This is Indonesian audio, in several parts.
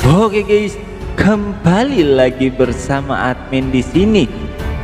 Oke guys, kembali lagi bersama admin di sini.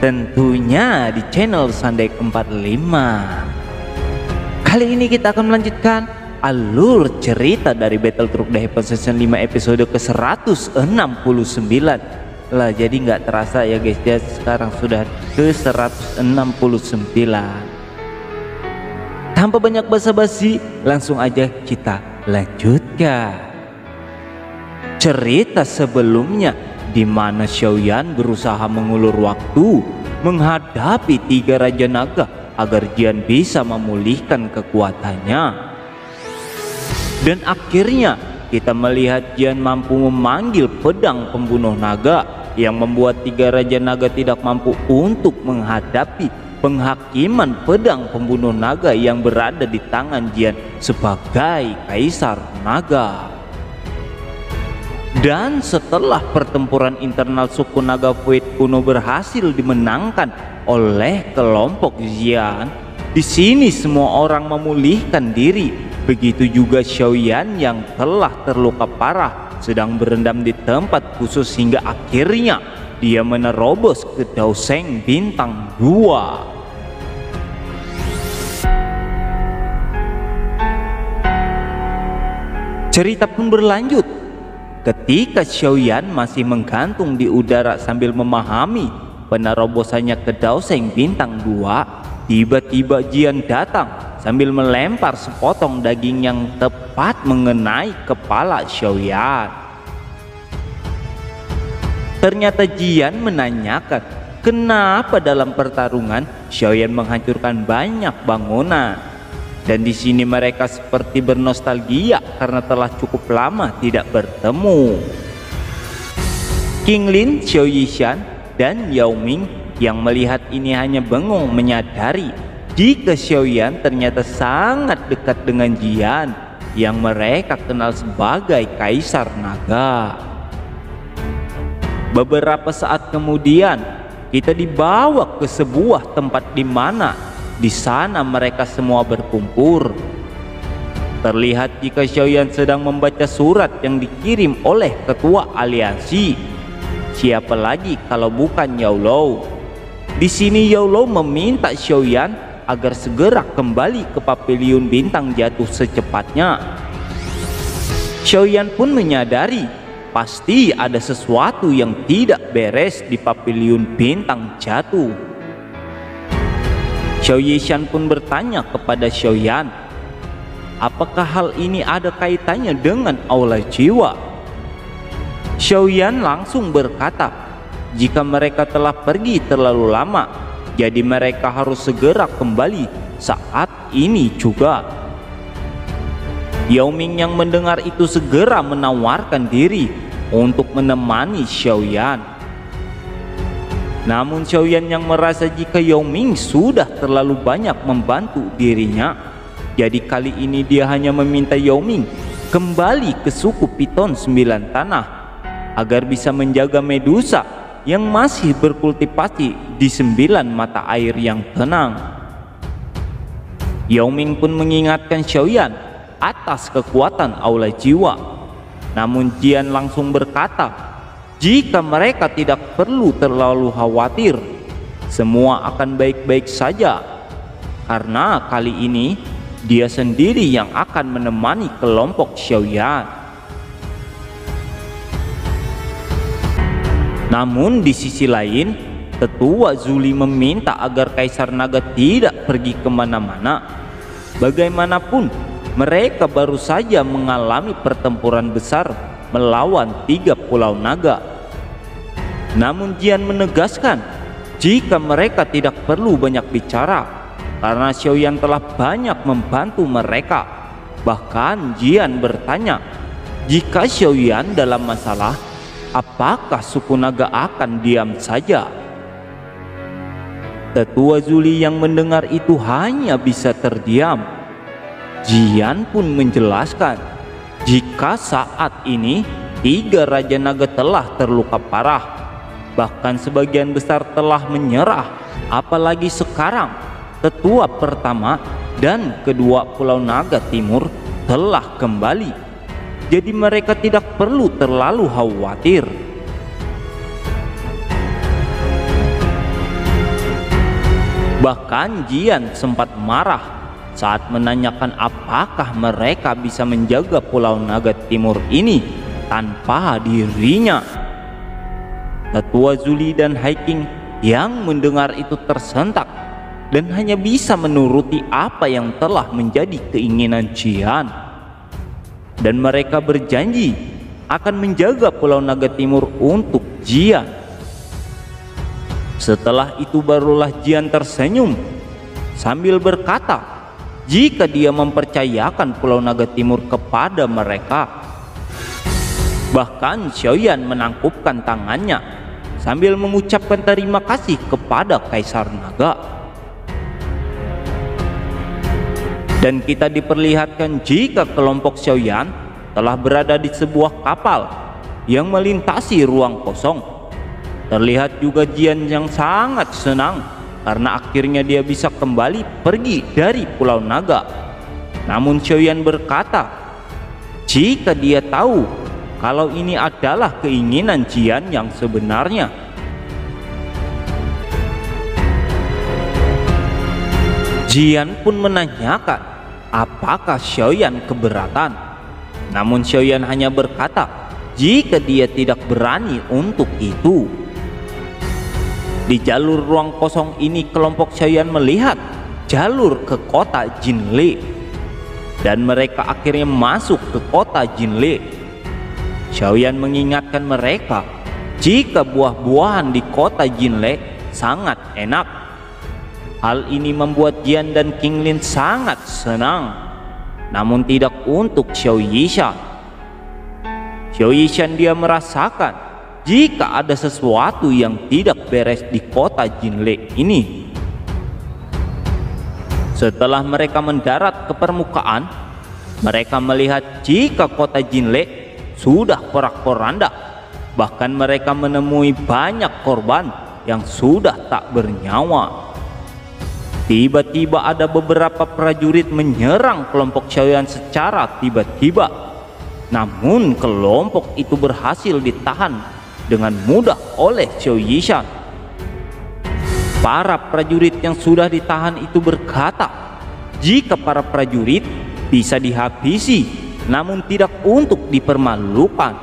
Tentunya di channel Sandek 45. Kali ini kita akan melanjutkan alur cerita dari Battletruk The Heaven Season 5 episode ke-169. Lah jadi nggak terasa ya guys, ya sekarang sudah ke-169. Tanpa banyak basa-basi, langsung aja kita lanjutkan cerita sebelumnya, di mana Xiaoyan berusaha mengulur waktu menghadapi 3 Raja Naga agar Jian bisa memulihkan kekuatannya. Dan akhirnya kita melihat Jian mampu memanggil pedang pembunuh naga yang membuat 3 Raja Naga tidak mampu untuk menghadapi penghakiman pedang pembunuh naga yang berada di tangan Jian sebagai Kaisar Naga. Dan setelah pertempuran internal suku naga Void kuno berhasil dimenangkan oleh kelompok Jian, di sini semua orang memulihkan diri. Begitu juga Xiaoyan yang telah terluka parah sedang berendam di tempat khusus hingga akhirnya dia menerobos ke Daoseng bintang 2. Cerita pun berlanjut. Ketika Xiaoyan masih menggantung di udara sambil memahami penerobosannya ke Daoseng bintang 2, tiba-tiba Jian datang sambil melempar sepotong daging yang tepat mengenai kepala Xiaoyan. Ternyata Jian menanyakan kenapa dalam pertarungan Xiaoyan menghancurkan banyak bangunan. Dan di sini mereka seperti bernostalgia karena telah cukup lama tidak bertemu. King Lin, Xiao Yishan, dan Yao Ming yang melihat ini hanya bengong menyadari jika Xiaoyan ternyata sangat dekat dengan Jian yang mereka kenal sebagai Kaisar Naga. Beberapa saat kemudian kita dibawa ke sebuah tempat di mana di sana mereka semua berkumpul. Terlihat jika Xiaoyan sedang membaca surat yang dikirim oleh ketua aliansi. Siapa lagi kalau bukan Yao Lou. Di sini Yao Lou meminta Xiaoyan agar segera kembali ke Paviliun Bintang Jatuh secepatnya. Xiaoyan pun menyadari pasti ada sesuatu yang tidak beres di Paviliun Bintang Jatuh. Xiao Yishan pun bertanya kepada Xiaoyan, apakah hal ini ada kaitannya dengan aula jiwa? Xiaoyan langsung berkata, jika mereka telah pergi terlalu lama, jadi mereka harus segera kembali saat ini juga. Yao Ming yang mendengar itu segera menawarkan diri untuk menemani Xiaoyan. Namun Xiaoyan yang merasa jika Yao Ming sudah terlalu banyak membantu dirinya, jadi kali ini dia hanya meminta Yao Ming kembali ke suku Piton 9 Tanah agar bisa menjaga Medusa yang masih berkultivasi di 9 mata air yang tenang. Yao Ming pun mengingatkan Xiaoyan atas kekuatan aula jiwa. Namun Jian langsung berkata, jika mereka tidak perlu terlalu khawatir, semua akan baik-baik saja. Karena kali ini dia sendiri yang akan menemani kelompok Xiaoyan. Namun di sisi lain, Tetua Zuli meminta agar Kaisar Naga tidak pergi kemana-mana. Bagaimanapun, mereka baru saja mengalami pertempuran besar melawan 3 pulau naga. Namun Jian menegaskan jika mereka tidak perlu banyak bicara karena Xiaoyan telah banyak membantu mereka. Bahkan Jian bertanya, jika Xiaoyan dalam masalah, apakah suku naga akan diam saja? Tetua Zuli yang mendengar itu hanya bisa terdiam. Jian pun menjelaskan jika saat ini 3 Raja Naga telah terluka parah. Bahkan sebagian besar telah menyerah. Apalagi sekarang tetua pertama dan kedua Pulau Naga Timur telah kembali. jadi mereka tidak perlu terlalu khawatir. Bahkan Jian sempat marah saat menanyakan apakah mereka bisa menjaga Pulau Naga Timur ini tanpa dirinya. Tetua Zuli dan Hiking yang mendengar itu tersentak dan hanya bisa menuruti apa yang telah menjadi keinginan Jian. Dan mereka berjanji akan menjaga Pulau Naga Timur untuk Jian. Setelah itu barulah Jian tersenyum sambil berkata jika dia mempercayakan Pulau Naga Timur kepada mereka. Bahkan Xiaoyan menangkupkan tangannya sambil mengucapkan terima kasih kepada Kaisar Naga. Dan kita diperlihatkan jika kelompok Xiaoyan telah berada di sebuah kapal yang melintasi ruang kosong. Terlihat juga Jian yang sangat senang karena akhirnya dia bisa kembali pergi dari Pulau Naga. Namun Xiaoyan berkata jika dia tahu kalau ini adalah keinginan Jian yang sebenarnya. Jian pun menanyakan apakah Xiaoyan keberatan. Namun Xiaoyan hanya berkata jika dia tidak berani untuk itu. Di jalur ruang kosong ini kelompok Xiaoyan melihat jalur ke kota Jinle. Dan mereka akhirnya masuk ke kota Jinle. Xiaoyan mengingatkan mereka jika buah-buahan di kota Jinle sangat enak. Hal ini membuat Jian dan King Lin sangat senang. Namun tidak untuk Xiao Yishan. Xiao Yishan dia merasakan jika ada sesuatu yang tidak beres di kota Jinle ini. Setelah mereka mendarat ke permukaan, mereka melihat jika kota Jinle sudah porak-poranda. Bahkan mereka menemui banyak korban yang sudah tak bernyawa. Tiba-tiba ada beberapa prajurit menyerang kelompok Xiaoyan secara tiba-tiba. Namun kelompok itu berhasil ditahan dengan mudah oleh Xiao Yishan. Para prajurit yang sudah ditahan itu berkata jika para prajurit bisa dihabisi namun tidak untuk dipermalukan.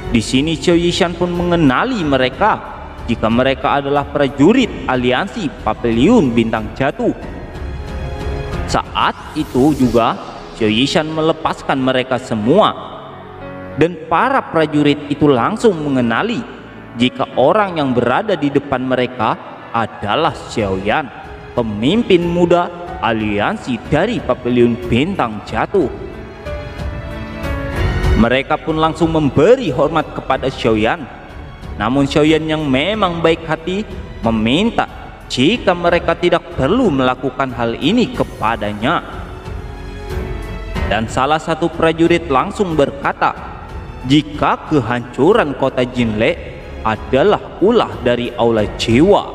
Di sini Xiao Yishan pun mengenali mereka jika mereka adalah prajurit aliansi Papiliun Bintang Jatuh. Saat itu juga Xiao Yishan melepaskan mereka semua. Dan para prajurit itu langsung mengenali jika orang yang berada di depan mereka adalah Xiaoyan, pemimpin muda aliansi dari Papiliun Bintang Jatuh. Mereka pun langsung memberi hormat kepada Xiaoyan. Namun Xiaoyan yang memang baik hati meminta jika mereka tidak perlu melakukan hal ini kepadanya. Dan salah satu prajurit langsung berkata jika kehancuran kota Jinle adalah ulah dari aula jiwa.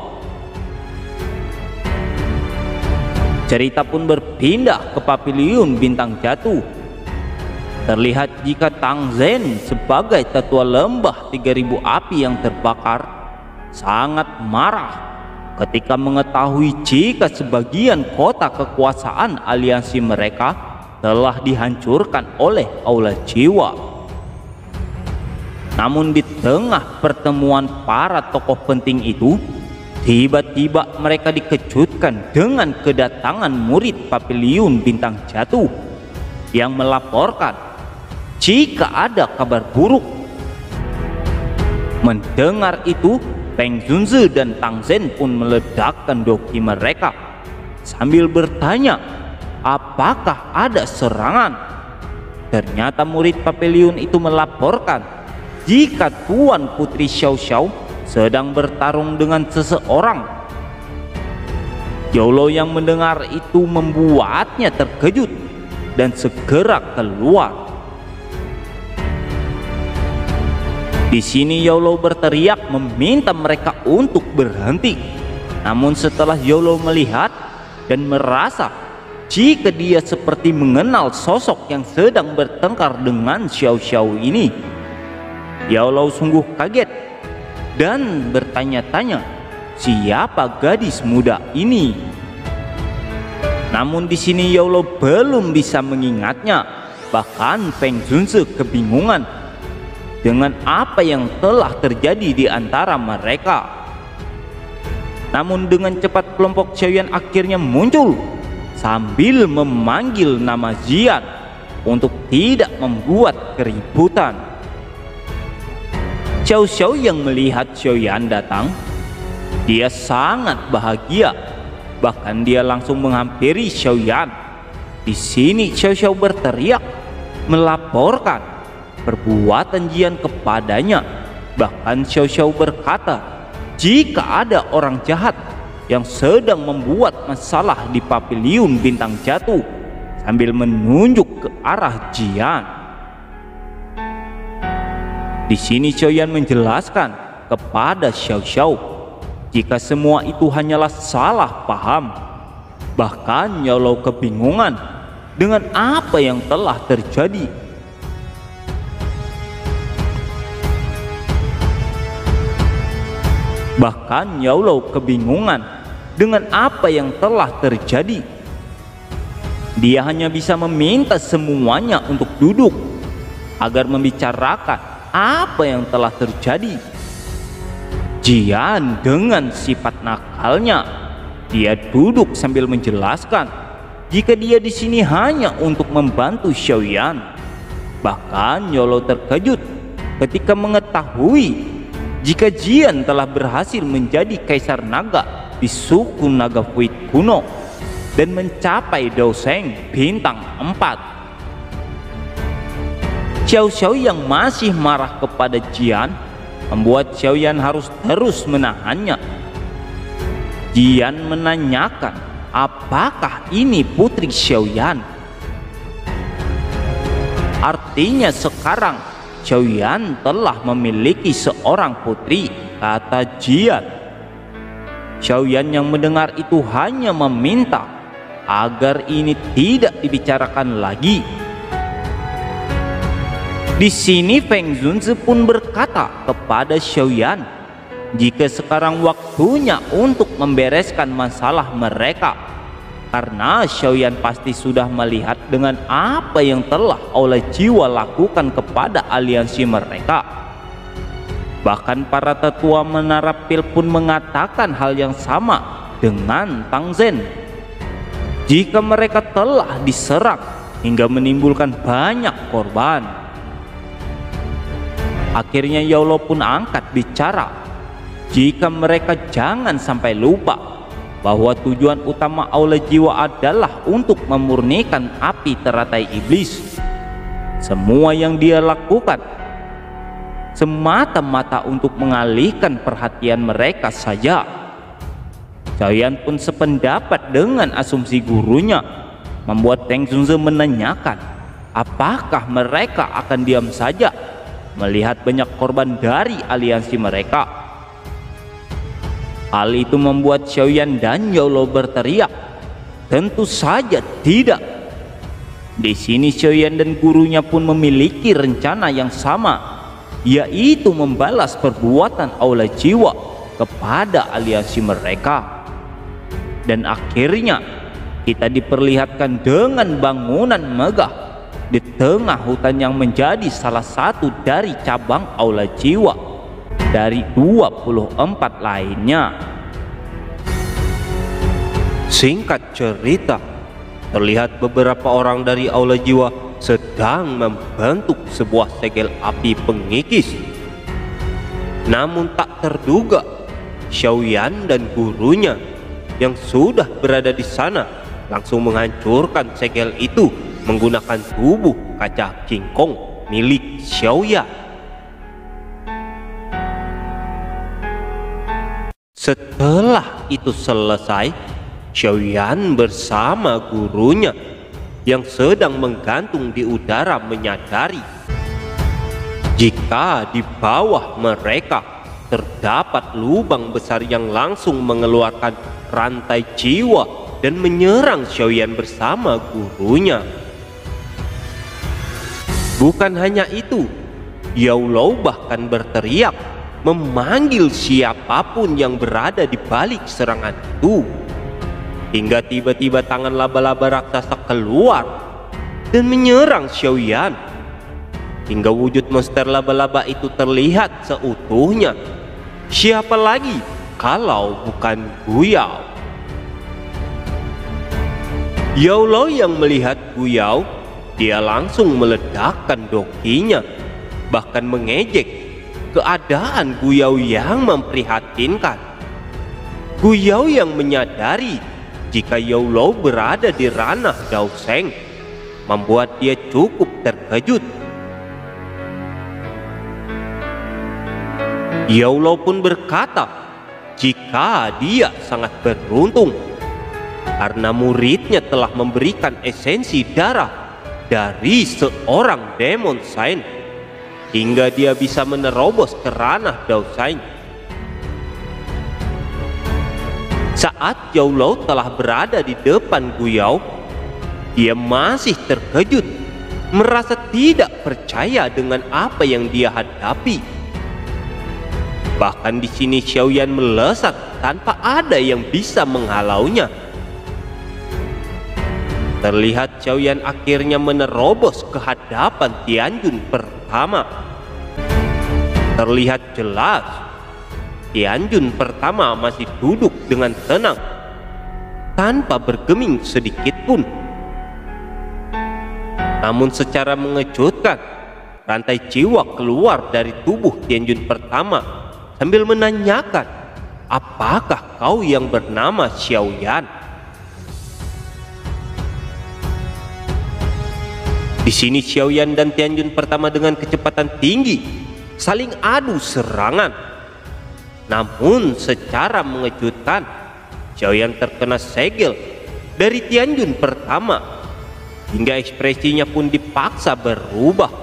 Cerita pun berpindah ke Papiliun Bintang Jatuh. Terlihat jika Tang Zhen sebagai tetua lembah 3000 api yang terbakar sangat marah ketika mengetahui jika sebagian kota kekuasaan aliansi mereka telah dihancurkan oleh aula jiwa. Namun di tengah pertemuan para tokoh penting itu, tiba-tiba mereka dikejutkan dengan kedatangan murid Papiliun Bintang Jatuh yang melaporkan jika ada kabar buruk. Mendengar itu, Peng Zunzi dan Tang Zhen pun meledakkan doki mereka sambil bertanya apakah ada serangan. Ternyata murid Papiliun itu melaporkan jika Tuan Putri Xiao Xiao sedang bertarung dengan seseorang. Yolo yang mendengar itu membuatnya terkejut dan segera keluar. Di sini Yolo berteriak meminta mereka untuk berhenti. Namun setelah Yolo melihat dan merasa jika dia seperti mengenal sosok yang sedang bertengkar dengan Xiao Xiao ini. Yao Lao sungguh kaget dan bertanya-tanya siapa gadis muda ini. Namun di sini Yao Lao belum bisa mengingatnya, bahkan Feng Zunzi kebingungan dengan apa yang telah terjadi di antara mereka. Namun dengan cepat kelompok Xiaoyan akhirnya muncul sambil memanggil nama Jian untuk tidak membuat keributan. Xiao Xiao yang melihat Xiaoyan datang, dia sangat bahagia. Bahkan dia langsung menghampiri Xiaoyan. Di sini Xiao Xiao berteriak melaporkan perbuatan Jian kepadanya. Bahkan Xiao Xiao berkata, jika ada orang jahat yang sedang membuat masalah di paviliun bintang jatuh, sambil menunjuk ke arah Jian. Di sini Xiaoyan menjelaskan kepada Xiao Xiao jika semua itu hanyalah salah paham. Bahkan Yao Lao kebingungan dengan apa yang telah terjadi. Bahkan Yao Lao kebingungan dengan apa yang telah terjadi. Dia hanya bisa meminta semuanya untuk duduk agar membicarakan apa yang telah terjadi. Jian dengan sifat nakalnya, dia duduk sambil menjelaskan jika dia di sini hanya untuk membantu Xiaoyan. Bahkan Yao Lao terkejut ketika mengetahui jika Jian telah berhasil menjadi kaisar naga di suku naga Fuit kuno dan mencapai Daoseng bintang 4. Xiao Xiao yang masih marah kepada Jian membuat Xiaoyan harus terus menahannya. Jian menanyakan apakah ini putri Xiaoyan. Artinya sekarang Xiaoyan telah memiliki seorang putri, kata Jian. Xiaoyan yang mendengar itu hanya meminta agar ini tidak dibicarakan lagi. Di sini Feng Zunzi pun berkata kepada Xiaoyan jika sekarang waktunya untuk membereskan masalah mereka, karena Xiaoyan pasti sudah melihat dengan apa yang telah oleh jiwa lakukan kepada aliansi mereka. Bahkan para tetua Menara Pil pun mengatakan hal yang sama dengan Tang Zhen. Jika mereka telah diserang hingga menimbulkan banyak korban. Akhirnya Yao Lao pun angkat bicara, jika mereka jangan sampai lupa bahwa tujuan utama aula jiwa adalah untuk memurnikan api teratai iblis. Semua yang dia lakukan semata-mata untuk mengalihkan perhatian mereka saja. Xiaoyan pun sependapat dengan asumsi gurunya, membuat Feng Zunzi menanyakan apakah mereka akan diam saja melihat banyak korban dari aliansi mereka. Hal itu membuat Xiaoyan dan Yao Lao berteriak, tentu saja tidak. Di sini Xiaoyan dan gurunya pun memiliki rencana yang sama, yaitu membalas perbuatan aula jiwa kepada aliansi mereka. Dan akhirnya kita diperlihatkan dengan bangunan megah di tengah hutan yang menjadi salah satu dari cabang aula jiwa dari 24 lainnya. Singkat cerita, terlihat beberapa orang dari aula jiwa sedang membentuk sebuah segel api pengikis. Namun tak terduga, Xiaoyan dan gurunya yang sudah berada di sana langsung menghancurkan segel itu menggunakan tubuh kaca King Kong milik Xiaoyan. Setelah itu selesai, Xiaoyan bersama gurunya yang sedang menggantung di udara menyadari jika di bawah mereka terdapat lubang besar yang langsung mengeluarkan rantai jiwa dan menyerang Xiaoyan bersama gurunya. Bukan hanya itu, Yao Lao bahkan berteriak memanggil siapapun yang berada di balik serangan itu, hingga tiba-tiba tangan laba-laba raksasa keluar dan menyerang Xiaoyan, hingga wujud monster laba-laba itu terlihat seutuhnya. Siapa lagi kalau bukan Guyao? Yao Lao yang melihat Guyao, dia langsung meledakkan dokinya, bahkan mengejek keadaan Guyao yang memprihatinkan. Guyao yang menyadari jika Yao Lao berada di ranah Dao Sheng membuat dia cukup terkejut. Yao Lao pun berkata jika dia sangat beruntung karena muridnya telah memberikan esensi darah dari seorang Demon Saint, hingga dia bisa menerobos ke ranah Dao Sheng. Saat Yao Lao telah berada di depan Guyao, dia masih terkejut, merasa tidak percaya dengan apa yang dia hadapi. Bahkan di sini Xiaoyan melesat tanpa ada yang bisa menghalaunya. Terlihat Xiaoyan akhirnya menerobos ke hadapan Tianjun pertama. Terlihat jelas Tianjun pertama masih duduk dengan tenang, tanpa bergeming sedikit pun. Namun secara mengejutkan, rantai jiwa keluar dari tubuh Tianjun pertama sambil menanyakan, "Apakah kau yang bernama Xiaoyan?" Di sini Xiaoyan dan Tianjun pertama dengan kecepatan tinggi saling adu serangan. Namun secara mengejutkan, Xiaoyan terkena segel dari Tianjun pertama, hingga ekspresinya pun dipaksa berubah.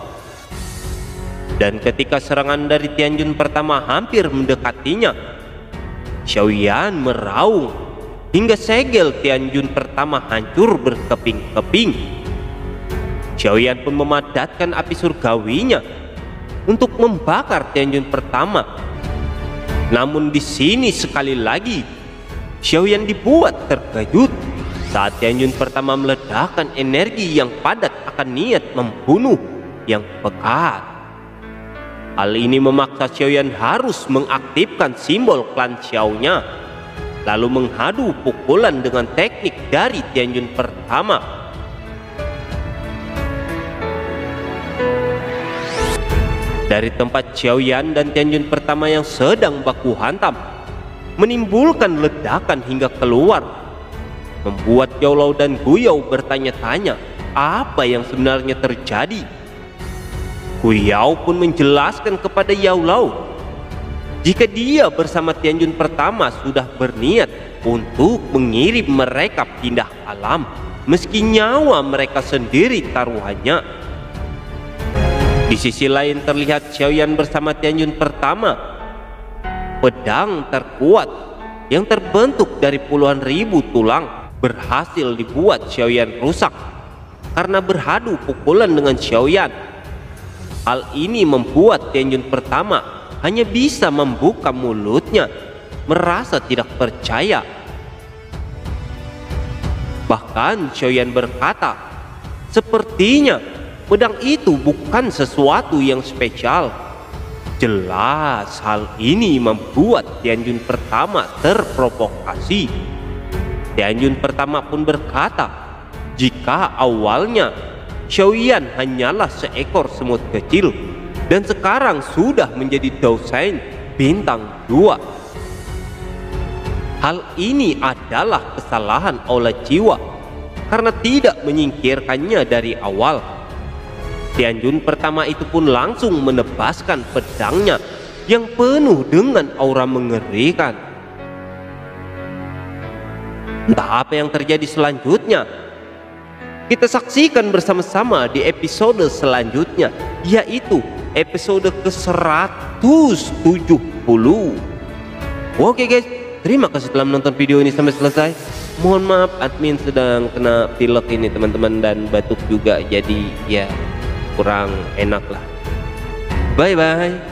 Dan ketika serangan dari Tianjun pertama hampir mendekatinya, Xiaoyan meraung hingga segel Tianjun pertama hancur berkeping-keping. Xiaoyan pun memadatkan api surgawinya untuk membakar Tianjun pertama. Namun di sini sekali lagi Xiaoyan dibuat terkejut saat Tianjun pertama meledakkan energi yang padat akan niat membunuh yang pekat. Hal ini memaksa Xiaoyan harus mengaktifkan simbol klan Xiaonya, lalu menghadu pukulan dengan teknik dari Tianjun pertama. Dari tempat Xiaoyan dan Tianjun pertama yang sedang baku hantam menimbulkan ledakan hingga keluar, membuat Yao Lao dan Guyao bertanya-tanya apa yang sebenarnya terjadi. Guyao pun menjelaskan kepada Yao Lao jika dia bersama Tianjun pertama sudah berniat untuk mengirim mereka pindah alam meski nyawa mereka sendiri taruhannya. Di sisi lain terlihat Xiaoyan bersama Tianjun pertama. Pedang terkuat yang terbentuk dari puluhan ribu tulang berhasil dibuat Xiaoyan rusak karena berhadu pukulan dengan Xiaoyan. Hal ini membuat Tianjun pertama hanya bisa membuka mulutnya, merasa tidak percaya. Bahkan Xiaoyan berkata, "Sepertinya pedang itu bukan sesuatu yang spesial." Jelas hal ini membuat Tianjun pertama terprovokasi. Tianjun pertama pun berkata, jika awalnya Xiaoyan hanyalah seekor semut kecil dan sekarang sudah menjadi Dao Sheng bintang 2. Hal ini adalah kesalahan aula jiwa karena tidak menyingkirkannya dari awal. Tianjun pertama itu pun langsung menebaskan pedangnya yang penuh dengan aura mengerikan. Entah apa yang terjadi selanjutnya, kita saksikan bersama-sama di episode selanjutnya, yaitu episode ke-170. Oke guys, terima kasih telah menonton video ini sampai selesai. Mohon maaf, admin sedang kena pilek ini teman-teman, dan batuk juga, jadi ya kurang enak lah. Bye bye.